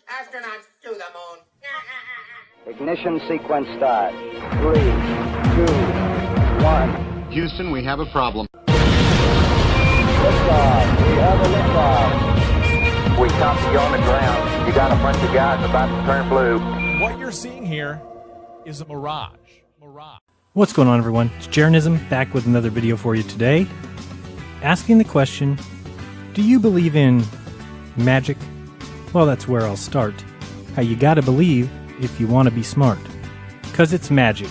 Astronauts to the moon. Ignition sequence start. 3, 2, 1. Houston, we have a problem. Liftoff. We have a liftoff. We copy you on the ground. You got a bunch of guys about to turn blue. What you're seeing here is a mirage. What's going on, everyone? It's Jaronism back with another video for you today. Asking the question, do you believe in magic? Well, that's where I'll start. How you gotta believe if you want to be smart. 'Cause it's magic.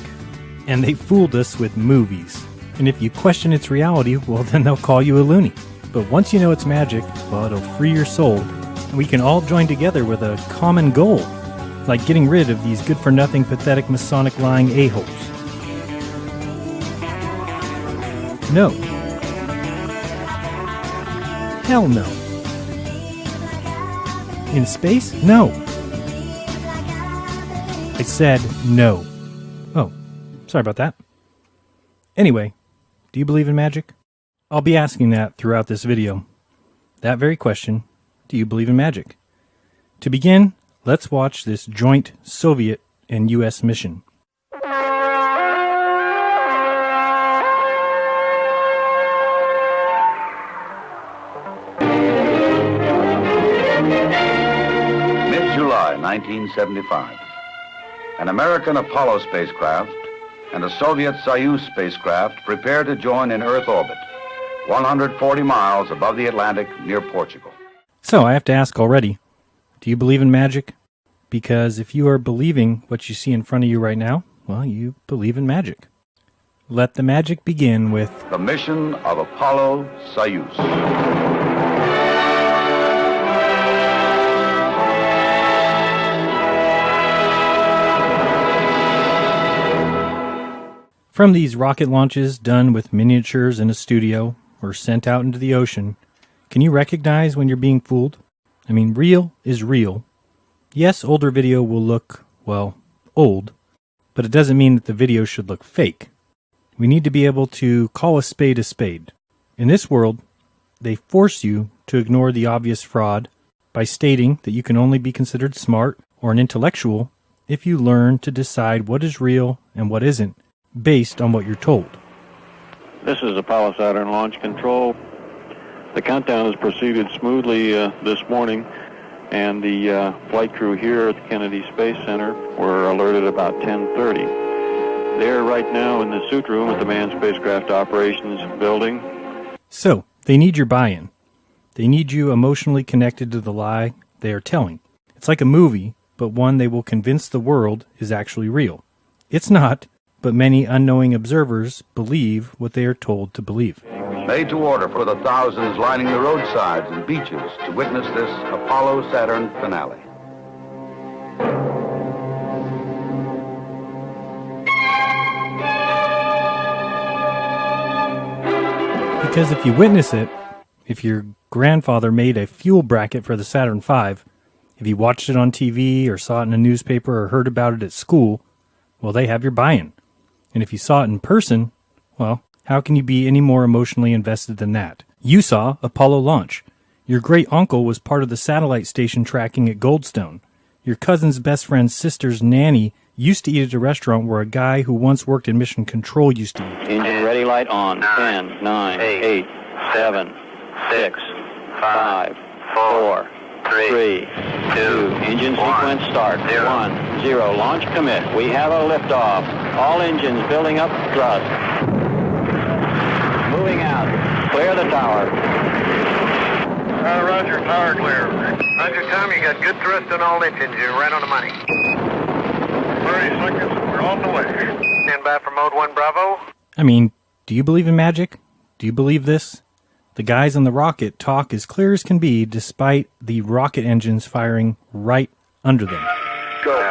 And they fooled us with movies. And if you question its reality, well, then they'll call you a loony. But once you know it's magic, well, it'll free your soul. And we can all join together with a common goal. Like getting rid of these good-for-nothing, pathetic, Masonic lying a-holes. No. Hell no. In space? No. I said no. Oh, sorry about that. Anyway, do you believe in magic? I'll be asking that throughout this video. That very question, do you believe in magic? To begin, let's watch this joint Soviet and U.S. mission. Mid-July 1975. An American Apollo spacecraft and a Soviet Soyuz spacecraft prepare to join in Earth orbit, 140 miles above the Atlantic near Portugal. So I have to ask already, do you believe in magic? Because if you are believing what you see in front of you right now, well, you believe in magic. Let the magic begin with The mission of Apollo Soyuz. From these rocket launches done with miniatures in a studio or sent out into the ocean, can you recognize when you're being fooled? I mean, real is real. Yes, older video will look, well, old, but it doesn't mean that the video should look fake. We need to be able to call a spade a spade. In this world, they force you to ignore the obvious fraud by stating that you can only be considered smart or an intellectual if you learn to decide what is real and what isn't, based on what you're told. This is Apollo Saturn Launch Control. The countdown has proceeded smoothly this morning, and the flight crew here at the Kennedy Space Center were alerted about 10:30. They're right now in the suit room at the Manned Spacecraft Operations building. So, they need your buy-in. They need you emotionally connected to the lie they are telling. It's like a movie, but one they will convince the world is actually real. It's not, but many unknowing observers believe what they are told to believe. Made to order for the thousands lining the roadsides and beaches to witness this Apollo Saturn finale. Because if you witness it, if your grandfather made a fuel bracket for the Saturn V, if you watched it on TV or saw it in a newspaper or heard about it at school, well, they have your buy-in. And if you saw it in person, well, how can you be any more emotionally invested than that? You saw Apollo launch. Your great-uncle was part of the satellite station tracking at Goldstone. Your cousin's best friend's sister's nanny used to eat at a restaurant where a guy who once worked in Mission Control used to eat. Engine ready, light on. 10, 9, 8, 7, 6, 5, 4, 3, 2, engine sequence start. 1, 0, launch commit. We have a liftoff. All engines building up thrust. Moving out. Clear the tower. Roger, tower clear. Roger, Tom, you got good thrust on all engines. You're right on the money. 30 seconds, we're on the way. Stand by for mode 1, Bravo. I mean, do you believe in magic? Do you believe this? The guys on the rocket talk as clear as can be despite the rocket engines firing right under them. Go.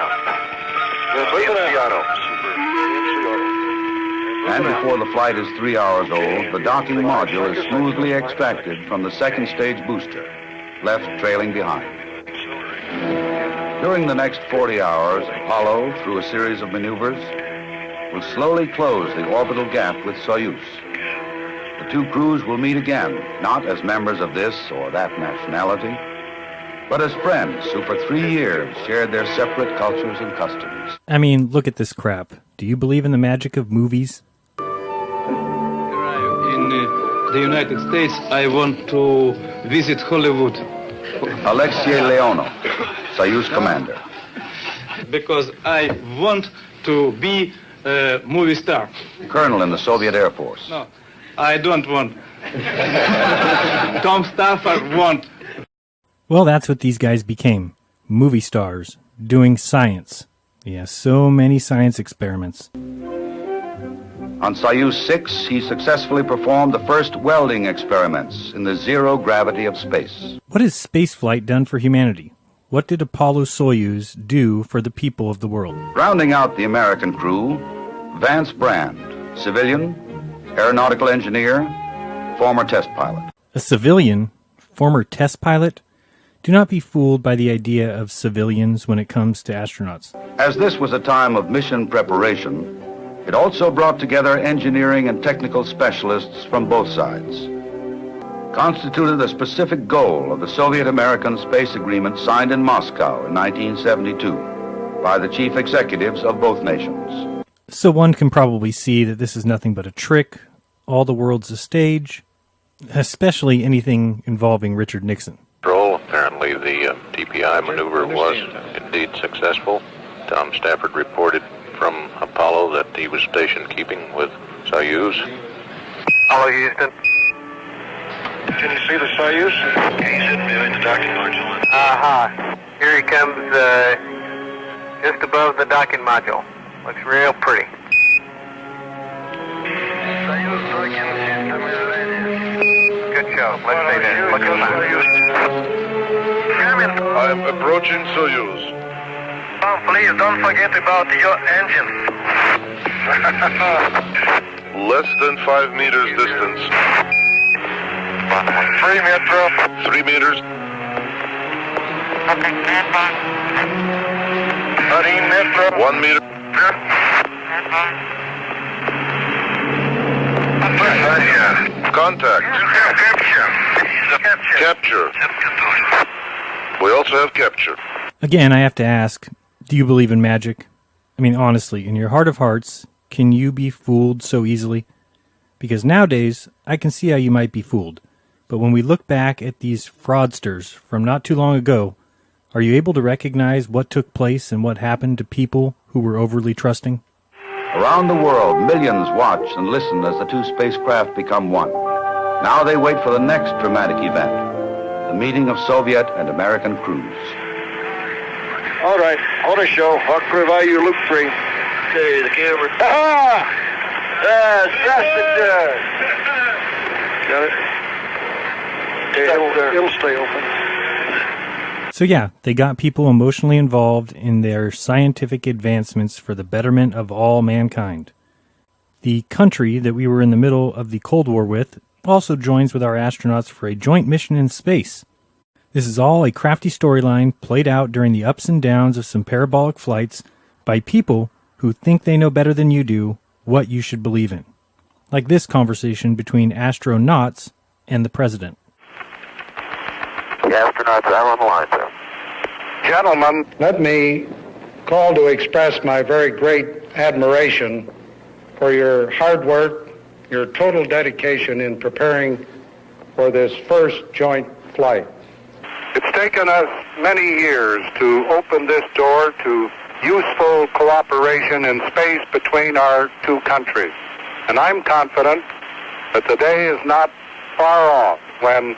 And before the flight is 3 hours old, the docking module is smoothly extracted from the second stage booster, left trailing behind. During the next 40 hours, Apollo, through a series of maneuvers, will slowly close the orbital gap with Soyuz. The two crews will meet again, not as members of this or that nationality, but as friends who for 3 years shared their separate cultures and customs. I mean, look at this crap. Do you believe in the magic of movies? In the United States, I want to visit Hollywood. Alexei Leonov, Soyuz commander. Because I want to be a movie star. Colonel in the Soviet Air Force. No, I don't want. Tom Stafford want. Well, that's what these guys became. Movie stars. Doing science. Yeah, so many science experiments. On Soyuz 6, he successfully performed the first welding experiments in the zero gravity of space. What has spaceflight done for humanity? What did Apollo Soyuz do for the people of the world? Rounding out the American crew, Vance Brand, civilian, aeronautical engineer, former test pilot. A civilian? Former test pilot? Do not be fooled by the idea of civilians when it comes to astronauts. As this was a time of mission preparation, it also brought together engineering and technical specialists from both sides. Constituted a specific goal of the Soviet-American space agreement signed in Moscow in 1972 by the chief executives of both nations. So one can probably see that this is nothing but a trick. All the world's a stage, especially anything involving Richard Nixon. Apparently the TPI maneuver was indeed successful. Tom Stafford reported from Apollo that he was station keeping with Soyuz. Hello, Houston. Can you see the Soyuz? He's hidden behind the docking module. Here he comes, just above the docking module. Looks real pretty. Good show. Let's stay there. Looking fine. I'm approaching Soyuz. Oh, please don't forget about your engine. Less than 5 meters distance. 3 meters. 3 meters. 13 meters. 1 meter. Contact. Capture. We also have capture. Again, I have to ask, do you believe in magic? I mean, honestly, in your heart of hearts, can you be fooled so easily? Because nowadays, I can see how you might be fooled. But when we look back at these fraudsters from not too long ago, are you able to recognize what took place and what happened to people who were overly trusting? Around the world, millions watch and listen as the two spacecraft become one. Now they wait for the next dramatic event, the meeting of Soviet and American crews. All right, on the show. I'll provide you loop 3. Okay, the camera. Aha! Got it? It'll stay open. So yeah, they got people emotionally involved in their scientific advancements for the betterment of all mankind. The country that we were in the middle of the Cold War with also joins with our astronauts for a joint mission in space. This is all a crafty storyline played out during the ups and downs of some parabolic flights by people who think they know better than you do what you should believe in. Like this conversation between astronauts and the president. The astronauts are on the line, sir. Gentlemen, let me call to express my very great admiration for your hard work, your total dedication in preparing for this first joint flight. It's taken us many years to open this door to useful cooperation in space between our two countries. And I'm confident that the day is not far off when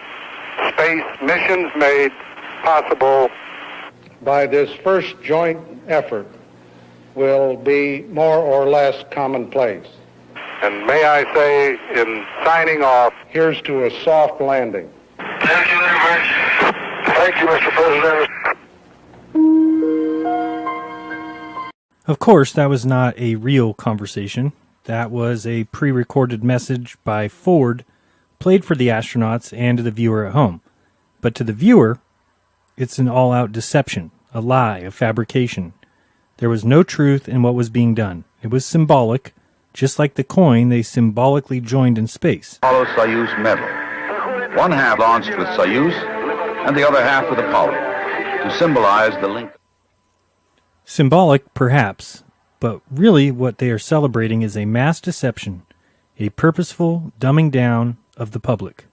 space missions made possible by this first joint effort will be more or less commonplace. And may I say, in signing off, here's to a soft landing. Thank you very much. Thank you, Mr. President. Of course, that was not a real conversation. That was a pre-recorded message by Ford, played for the astronauts and to the viewer at home. But to the viewer, it's an all-out deception, a lie, a fabrication. There was no truth in what was being done. It was symbolic, just like the coin they symbolically joined in space. Apollo Soyuz medal. One half launched with Soyuz and the other half with Apollo. to symbolize the link. Symbolic, perhaps, but really what they are celebrating is a mass deception, a purposeful dumbing down of the public.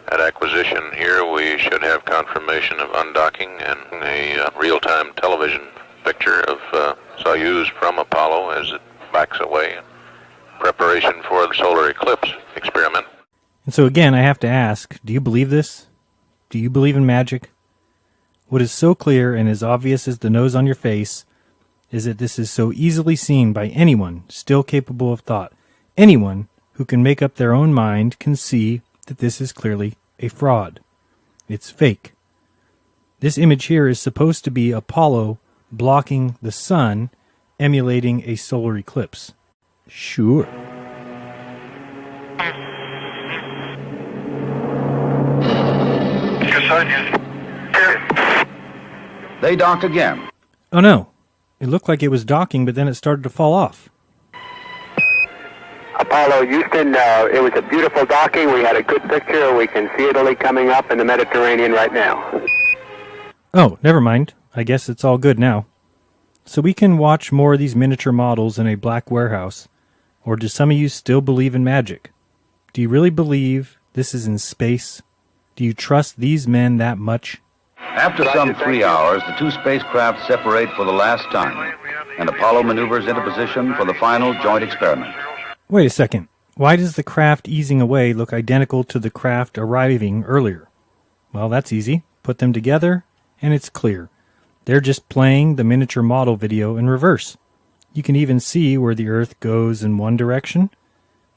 At acquisition here, we should have confirmation of undocking and a real-time television picture of Soyuz from Apollo as it backs away in preparation for the solar eclipse experiment. And so again, I have to ask, do you believe this? Do you believe in magic? What is so clear and as obvious as the nose on your face is that this is so easily seen by anyone still capable of thought. Anyone who can make up their own mind can see that this is clearly a fraud. It's fake. This image here is supposed to be Apollo blocking the sun, emulating a solar eclipse. Sure. They dock again. Oh no. It looked like it was docking, but then it started to fall off. Apollo, Houston, it was a beautiful docking. We had a good picture. We can see Italy coming up in the Mediterranean right now. Oh, never mind. I guess it's all good now. So we can watch more of these miniature models in a black warehouse. Or do some of you still believe in magic? Do you really believe this is in space? Do you trust these men that much? After some 3 hours, the two spacecraft separate for the last time, and Apollo maneuvers into position for the final joint experiment. Wait a second. Why does the craft easing away look identical to the craft arriving earlier? Well, that's easy. Put them together, and it's clear. They're just playing the miniature model video in reverse. You can even see where the Earth goes in one direction,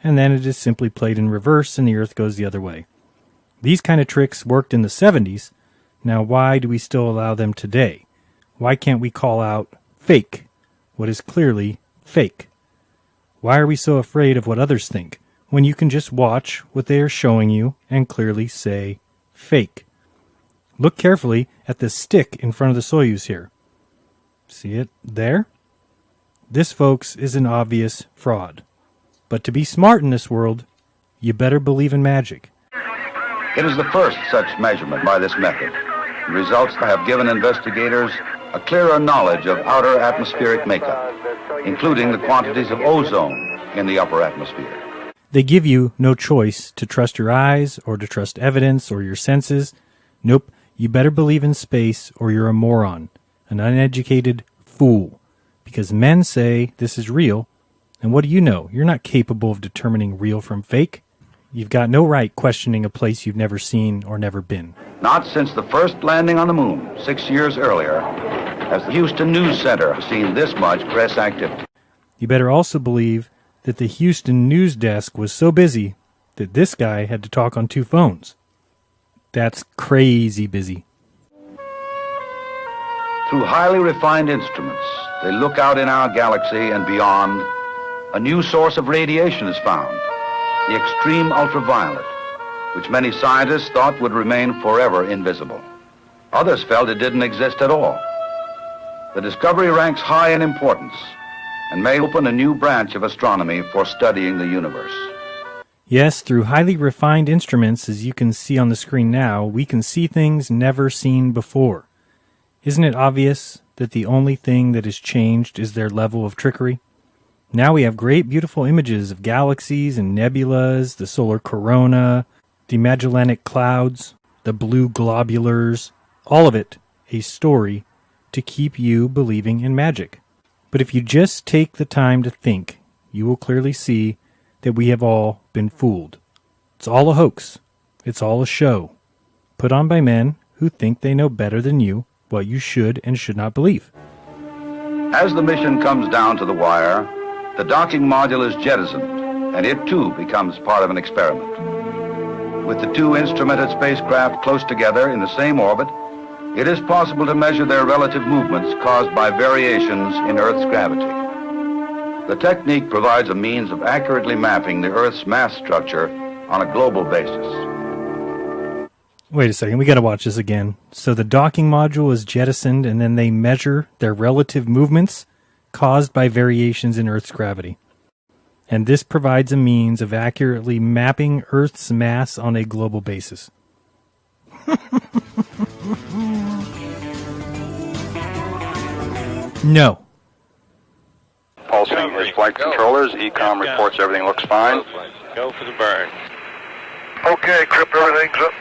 and then it is simply played in reverse and the Earth goes the other way. These kind of tricks worked in the 70s. Now why do we still allow them today? Why can't we call out fake what is clearly fake? Why are we so afraid of what others think when you can just watch what they are showing you and clearly say fake? Look carefully at the stick in front of the Soyuz here. See it there? This, folks, is an obvious fraud. But to be smart in this world, you better believe in magic. It is the first such measurement by this method. The results have given investigators a clearer knowledge of outer atmospheric makeup, including the quantities of ozone in the upper atmosphere. They give you no choice to trust your eyes or to trust evidence or your senses. Nope, you better believe in space or you're a moron, an uneducated fool. Because men say this is real, and what do you know? You're not capable of determining real from fake. You've got no right questioning a place you've never seen or never been. Not since the first landing on the moon 6 years earlier has the Houston News Center seen this much press activity. You better also believe that the Houston news desk was so busy that this guy had to talk on 2 phones. That's crazy busy. Through highly refined instruments, they look out in our galaxy and beyond. A new source of radiation is found, the extreme ultraviolet, which many scientists thought would remain forever invisible. Others felt it didn't exist at all. The discovery ranks high in importance and may open a new branch of astronomy for studying the universe. Yes, through highly refined instruments, as you can see on the screen now, we can see things never seen before. Isn't it obvious that the only thing that has changed is their level of trickery? Now we have great, beautiful images of galaxies and nebulas, the solar corona, the Magellanic Clouds, the blue globulars, all of it a story to keep you believing in magic. But if you just take the time to think, you will clearly see that we have all been fooled. It's all a hoax. It's all a show, put on by men who think they know better than you what you should and should not believe. As the mission comes down to the wire, the docking module is jettisoned, and it too becomes part of an experiment. With the two instrumented spacecraft close together in the same orbit, it is possible to measure their relative movements caused by variations in Earth's gravity. The technique provides a means of accurately mapping the Earth's mass structure on a global basis. Wait a second, we gotta watch this again. So the docking module is jettisoned and then they measure their relative movements caused by variations in Earth's gravity. And this provides a means of accurately mapping Earth's mass on a global basis. No. Pulsing is flight controllers. ECOM reports everything looks fine. Go for the burn. Okay, Crip, everything's up.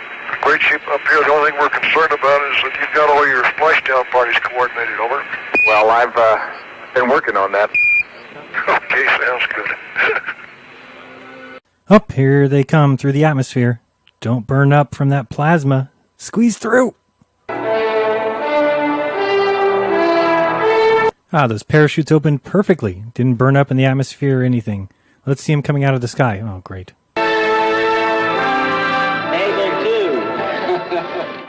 Great shape up here. The only thing we're concerned about is that you've got all your splashdown parties coordinated, over. Well, I've been working on that. Okay, sounds good. Up here they come through the atmosphere. Don't burn up from that plasma. Squeeze through. Those parachutes opened perfectly. Didn't burn up in the atmosphere or anything. Let's see them coming out of the sky. Oh, great. Hey, there too.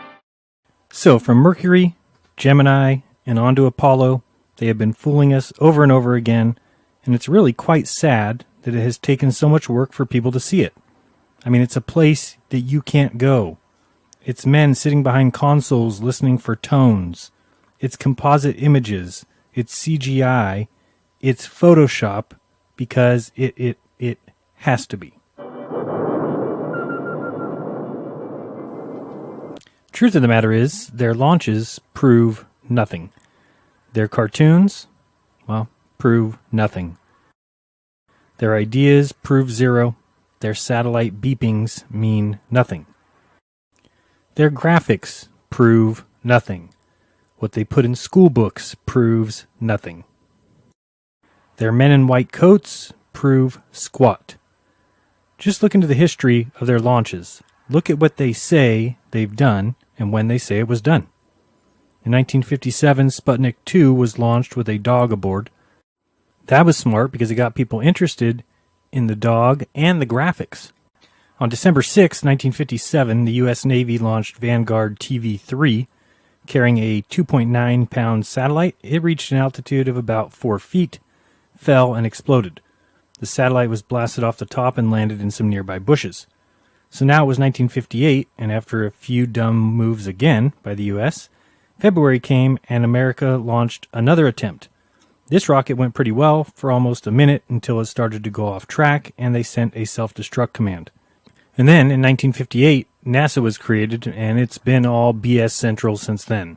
So, from Mercury, Gemini, and on to Apollo, they have been fooling us over and over again, and it's really quite sad that it has taken so much work for people to see it. I mean, it's a place that you can't go. It's men sitting behind consoles listening for tones. It's composite images. It's CGI. It's Photoshop because it has to be. Truth of the matter is, their launches prove nothing. Their cartoons, well, prove nothing. Their ideas prove zero. Their satellite beepings mean nothing. Their graphics prove nothing. What they put in school books proves nothing. Their men in white coats prove squat. Just look into the history of their launches. Look at what they say they've done and when they say it was done. In 1957, Sputnik 2 was launched with a dog aboard. That was smart because it got people interested in the dog and the graphics. On December 6, 1957, the U.S. Navy launched Vanguard TV-3, carrying a 2.9-pound satellite. It reached an altitude of about 4 feet, fell, and exploded. The satellite was blasted off the top and landed in some nearby bushes. So now it was 1958, and after a few dumb moves again by the U.S., February came and America launched another attempt. This rocket went pretty well for almost a minute until it started to go off track, and they sent a self-destruct command. And then, in 1958, NASA was created, and it's been all BS Central since then.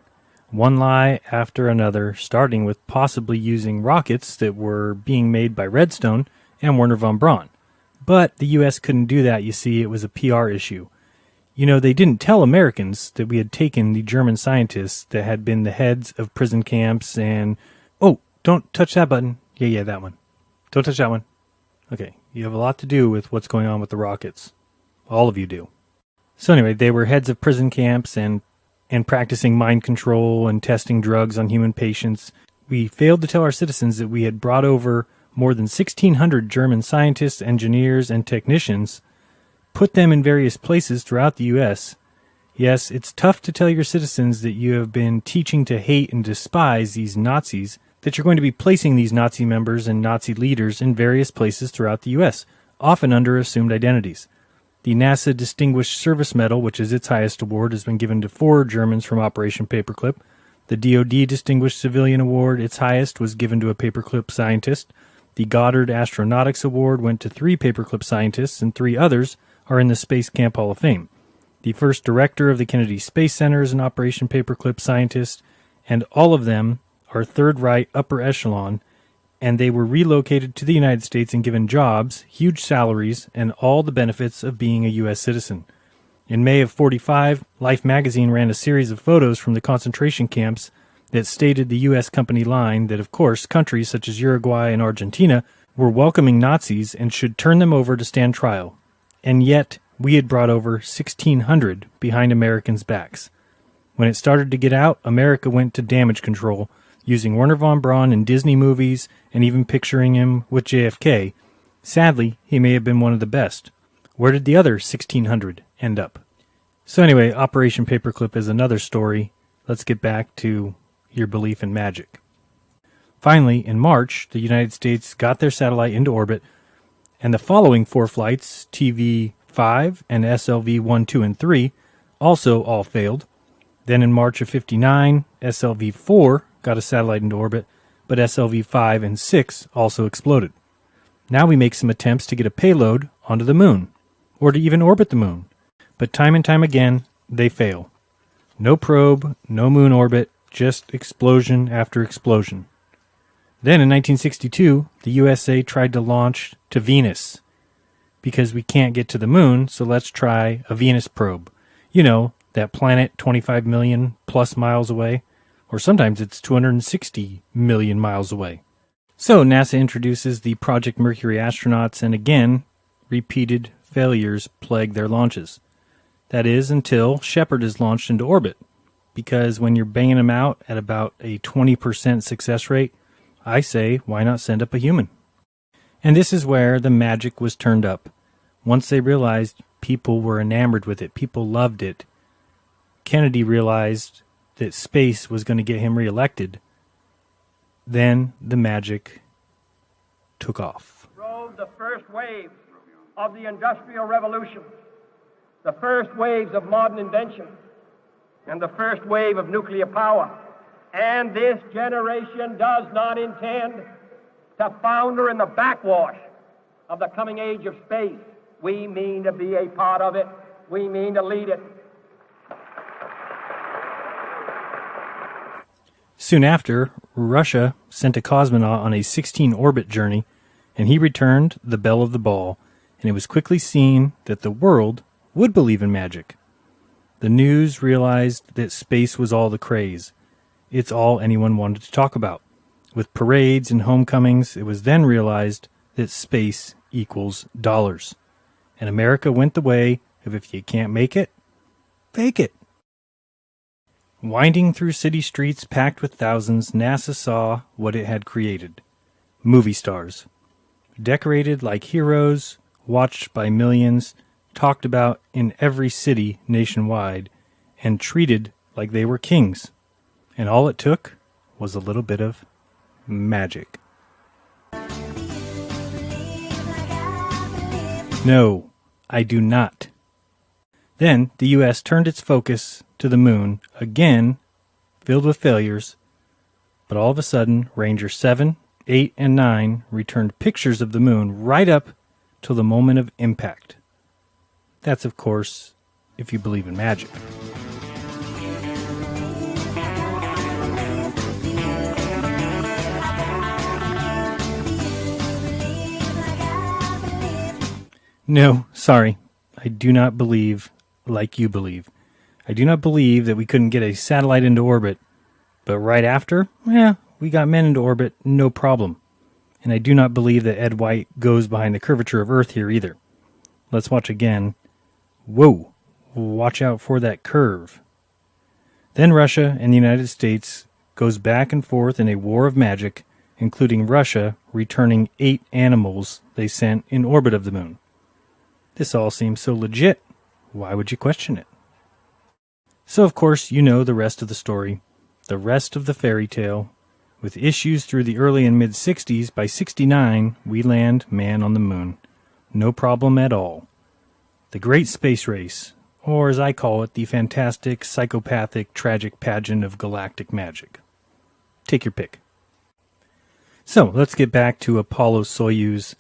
One lie after another, starting with possibly using rockets that were being made by Redstone and Werner von Braun. But the U.S. couldn't do that, you see. It was a PR issue. You know, they didn't tell Americans that we had taken the German scientists that had been the heads of prison camps and... Oh, don't touch that button. Yeah, that one. Don't touch that one. Okay, you have a lot to do with what's going on with the rockets. All of you do. So anyway, they were heads of prison camps and practicing mind control and testing drugs on human patients. We failed to tell our citizens that we had brought over more than 1,600 German scientists, engineers, and technicians, put them in various places throughout the U.S. Yes, it's tough to tell your citizens that you have been teaching to hate and despise these Nazis, that you're going to be placing these Nazi members and Nazi leaders in various places throughout the U.S., often under assumed identities. The NASA Distinguished Service Medal, which is its highest award, has been given to 4 Germans from Operation Paperclip. The DoD Distinguished Civilian Award, its highest, was given to a paperclip scientist. The Goddard Astronautics Award went to 3 paperclip scientists, and 3 others are in the Space Camp Hall of Fame. The first director of the Kennedy Space Center is an Operation Paperclip scientist, and all of them are Third Reich upper echelon, and they were relocated to the United States and given jobs, huge salaries, and all the benefits of being a U.S. citizen. In May of 1945, Life magazine ran a series of photos from the concentration camps that stated the U.S. company line that, of course, countries such as Uruguay and Argentina were welcoming Nazis and should turn them over to stand trial. And yet, we had brought over 1,600 behind Americans' backs. When it started to get out, America went to damage control, using Werner von Braun in Disney movies and even picturing him with JFK. Sadly, he may have been one of the best. Where did the other 1,600 end up? So anyway, Operation Paperclip is another story. Let's get back to your belief in magic. Finally, in March, the United States got their satellite into orbit, and the following 4 flights, TV-5 and SLV-1, 2, and 3, also all failed. Then in March of 1959, SLV-4 got a satellite into orbit, but SLV-5 and 6 also exploded. Now we make some attempts to get a payload onto the moon, or to even orbit the moon. But time and time again, they fail. No probe, no moon orbit, just explosion after explosion. Then in 1962, the USA tried to launch to Venus because we can't get to the moon, so let's try a Venus probe. You know, that planet 25 million plus miles away, or sometimes it's 260 million miles away. So NASA introduces the Project Mercury astronauts, and again, repeated failures plague their launches. That is, until Shepard is launched into orbit, because when you're banging them out at about a 20% success rate, I say, why not send up a human? And this is where the magic was turned up. Once they realized people were enamored with it, people loved it, Kennedy realized that space was going to get him reelected. Then the magic took off. Drove the first wave of the Industrial Revolution, the first waves of modern invention, and the first wave of nuclear power. And this generation does not intend to founder in the backwash of the coming age of space. We mean to be a part of it. We mean to lead it. Soon after, Russia sent a cosmonaut on a 16-orbit journey, and he returned the belle of the ball, and it was quickly seen that the world would believe in magic. The news realized that space was all the craze. It's all anyone wanted to talk about. With parades and homecomings, it was then realized that space equals dollars. And America went the way of if you can't make it, fake it. Winding through city streets packed with thousands, NASA saw what it had created. Movie stars. Decorated like heroes, watched by millions, talked about in every city nationwide, and treated like they were kings. And all it took was a little bit of magic. No, I do not. Then the U.S. turned its focus to the moon, again filled with failures, but all of a sudden, Ranger 7, 8, and 9 returned pictures of the moon right up till the moment of impact. That's, of course, if you believe in magic. No, sorry. I do not believe like you believe. I do not believe that we couldn't get a satellite into orbit, but right after, we got men into orbit, no problem. And I do not believe that Ed White goes behind the curvature of Earth here either. Let's watch again. Whoa, watch out for that curve. Then Russia and the United States goes back and forth in a war of magic, including Russia returning 8 animals they sent in orbit of the moon. This all seems so legit. Why would you question it? So, of course, you know the rest of the story, the rest of the fairy tale. With issues through the early and mid-60s, by 69, we land man on the moon. No problem at all. The Great Space Race, or as I call it, the fantastic, psychopathic, tragic pageant of galactic magic. Take your pick. So, let's get back to Apollo Soyuz.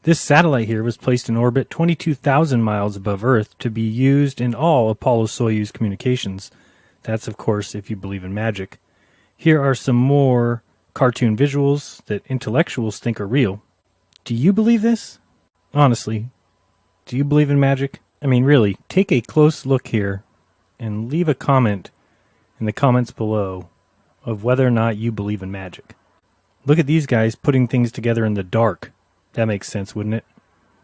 This satellite here was placed in orbit 22,000 miles above Earth to be used in all Apollo-Soyuz communications. That's, of course, if you believe in magic. Here are some more cartoon visuals that intellectuals think are real. Do you believe this? Honestly, do you believe in magic? I mean, really, take a close look here and leave a comment in the comments below of whether or not you believe in magic. Look at these guys putting things together in the dark. That makes sense, wouldn't it?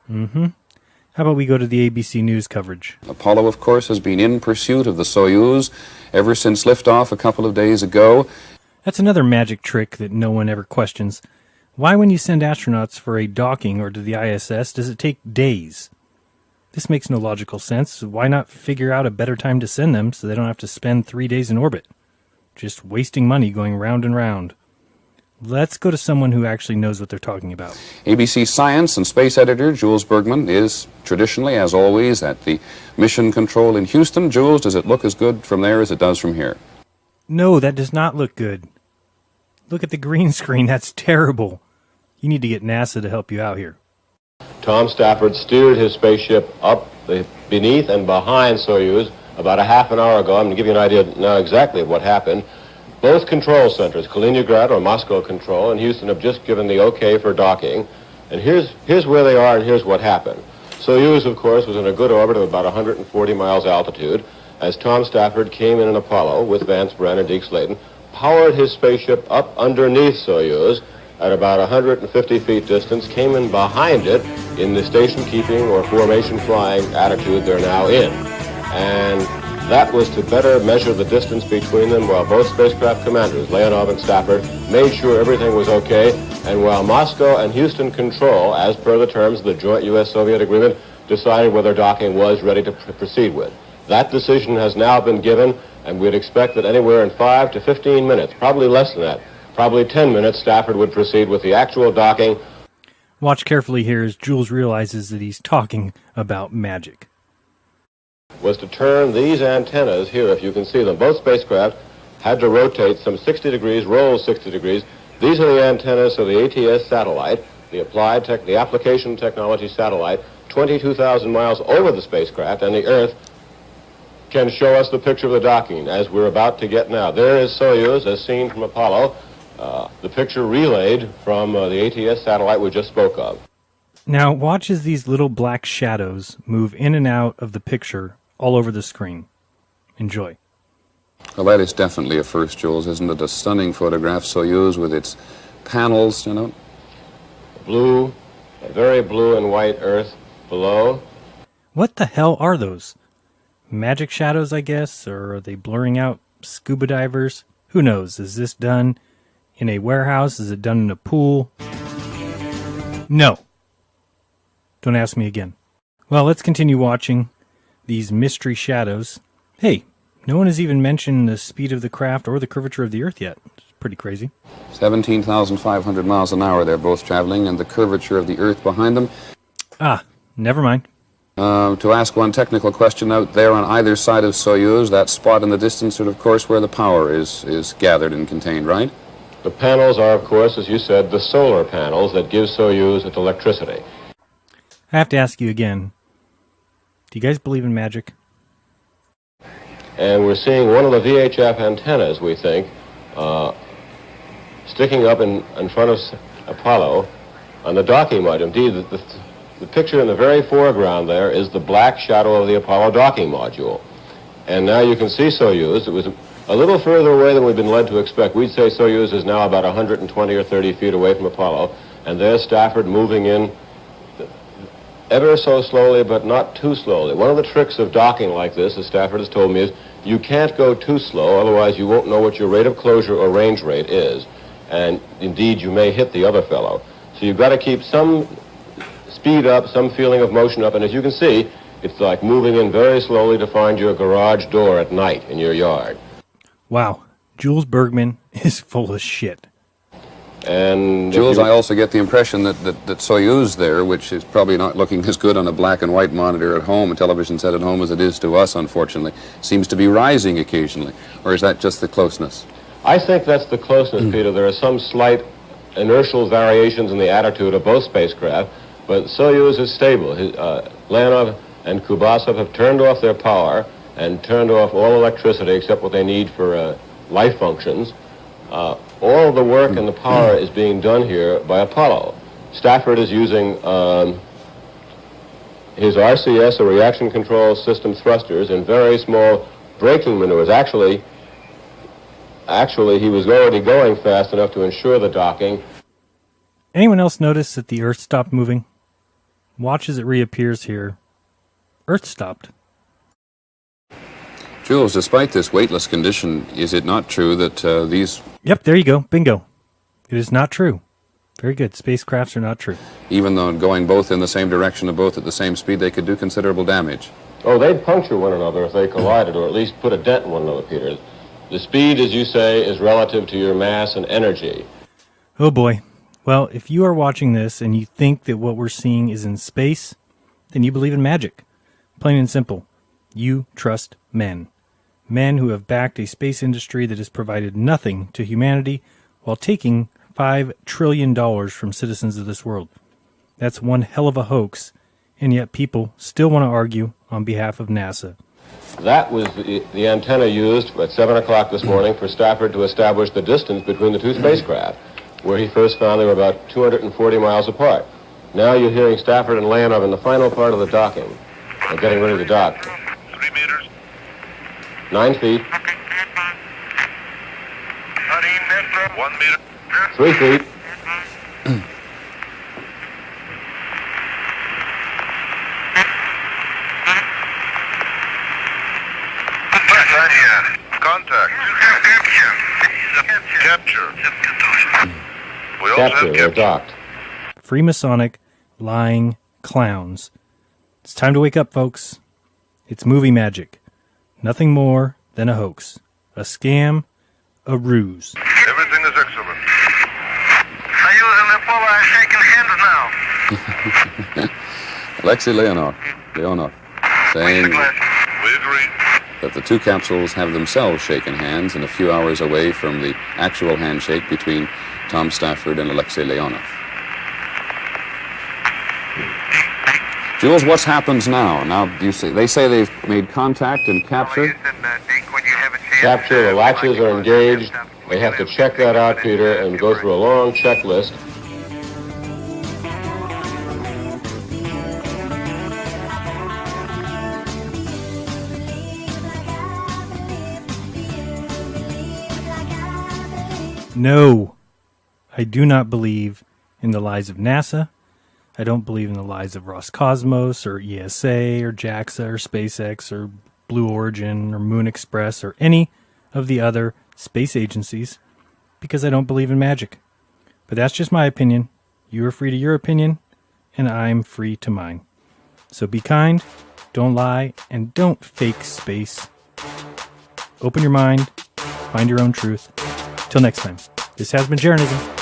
Mm-hmm. How about we go to the ABC News coverage? Apollo, of course, has been in pursuit of the Soyuz ever since liftoff a couple of days ago. That's another magic trick that no one ever questions. Why, when you send astronauts for a docking or to the ISS, does it take days? This makes no logical sense. Why not figure out a better time to send them so they don't have to spend 3 days in orbit? Just wasting money going round and round. Let's go to someone who actually knows what they're talking about. ABC Science and Space Editor Jules Bergman is traditionally, as always, at the Mission Control in Houston. Jules, does it look as good from there as it does from here? No, that does not look good. Look at the green screen. That's terrible. You need to get NASA to help you out here. Tom Stafford steered his spaceship up beneath and behind Soyuz about a half an hour ago. I'm going to give you an idea now exactly of what happened. Both control centers, Kaliningrad or Moscow Control and Houston, have just given the okay for docking. And here's where they are and here's what happened. Soyuz, of course, was in a good orbit of about 140 miles altitude as Tom Stafford came in an Apollo with Vance Brenn and Deke Slayton, powered his spaceship up underneath Soyuz at about 150 feet distance, came in behind it in the station-keeping or formation flying attitude they're now in. And that was to better measure the distance between them while both spacecraft commanders, Leonov and Stafford, made sure everything was okay, and while Moscow and Houston Control, as per the terms of the joint U.S.-Soviet agreement, decided whether docking was ready to proceed with. That decision has now been given, and we'd expect that anywhere in 5 to 15 minutes, probably less than that, probably 10 minutes, Stafford would proceed with the actual docking. Watch carefully here as Jules realizes that he's talking about magic. Was to turn these antennas here, if you can see them. Both spacecraft had to rotate some 60 degrees, roll 60 degrees. These are the antennas of the ATS satellite, the application technology satellite, 22,000 miles over the spacecraft, and the Earth can show us the picture of the docking, as we're about to get now. There is Soyuz, as seen from Apollo, the picture relayed from the ATS satellite we just spoke of. Now watch as these little black shadows move in and out of the picture all over the screen. Enjoy. Well, that is definitely a first, Jules, isn't it? A stunning photograph, Soyuz, with its panels, you know. Blue, a very blue and white Earth below. What the hell are those? Magic shadows, I guess? Or are they blurring out scuba divers? Who knows? Is this done in a warehouse? Is it done in a pool? No. Don't ask me again. Well, let's continue watching these mystery shadows. Hey, no one has even mentioned the speed of the craft or the curvature of the Earth yet. It's pretty crazy. 17,500 miles an hour they're both traveling, and the curvature of the Earth behind them. Ah, never mind. To ask one technical question, out there on either side of Soyuz, that spot in the distance is, of course, where the power is gathered and contained, right? The panels are, of course, as you said, the solar panels that give Soyuz its electricity. I have to ask you again. Do you guys believe in magic? And we're seeing one of the VHF antennas, we think, sticking up in front of Apollo on the docking module. Indeed, the picture in the very foreground there is the black shadow of the Apollo docking module. And now you can see Soyuz. It was a little further away than we've been led to expect. We'd say Soyuz is now about 120 or 30 feet away from Apollo. And there's Stafford moving in ever so slowly, but not too slowly. One of the tricks of docking like this, as Stafford has told me, is you can't go too slow, otherwise you won't know what your rate of closure or range rate is. And indeed, you may hit the other fellow. So you've got to keep some speed up, some feeling of motion up, and as you can see, it's like moving in very slowly to find your garage door at night in your yard. Wow, Jules Bergman is full of shit. And Jules, I also get the impression that Soyuz there, which is probably not looking as good on a black and white monitor at home, a television set at home, as it is to us, unfortunately, seems to be rising occasionally. Or is that just the closeness? I think that's the closeness, Peter. There are some slight inertial variations in the attitude of both spacecraft, but Soyuz is stable. Leonov and Kubasov have turned off their power and turned off all electricity except what they need for life functions. All the work and the power is being done here by Apollo. Stafford is using his RCS, or reaction control system thrusters, in very small braking maneuvers. Actually, he was already going fast enough to ensure the docking. Anyone else notice that the Earth stopped moving? Watch as it reappears here. Earth stopped. Jules, despite this weightless condition, is it not true that these... Yep, there you go. Bingo. It is not true. Very good. Spacecrafts are not true. Even though going both in the same direction and both at the same speed, they could do considerable damage. Oh, they'd puncture one another if they collided, or at least put a dent in one another, Peter. The speed, as you say, is relative to your mass and energy. Oh boy. Well, if you are watching this and you think that what we're seeing is in space, then you believe in magic. Plain and simple. You trust men. Men who have backed a space industry that has provided nothing to humanity while taking $5 trillion from citizens of this world. That's one hell of a hoax, and yet people still want to argue on behalf of NASA. That was the antenna used at 7 o'clock this morning for Stafford to establish the distance between the two spacecraft, where he first found they were about 240 miles apart. Now you're hearing Stafford and Leonov in the final part of the docking. They're getting ready to dock. 3 meters. 9 feet. 1 meter. 3 feet. Contact. Capture. We also Capture, have they're docked. Freemasonic, lying clowns. It's time to wake up, folks. It's movie magic. Nothing more than a hoax. A scam, a ruse. Everything is excellent. Soyuz and Apollo are shaking hands now. Alexei Leonov saying We agree. that the two capsules have themselves shaken hands and a few hours away from the actual handshake between Tom Stafford and Alexei Leonov. Jules, what's happened now? Now, you say they say they've made contact and captured. Capture, the latches are engaged. They have to check that out, Peter, and go through a long checklist. No, I do not believe in the lies of NASA. I don't believe in the lies of Roscosmos or ESA or JAXA or SpaceX or Blue Origin or Moon Express or any of the other space agencies because I don't believe in magic. But that's just my opinion. You are free to your opinion, and I'm free to mine. So be kind, don't lie, and don't fake space. Open your mind, find your own truth. Till next time, this has been Jaronism.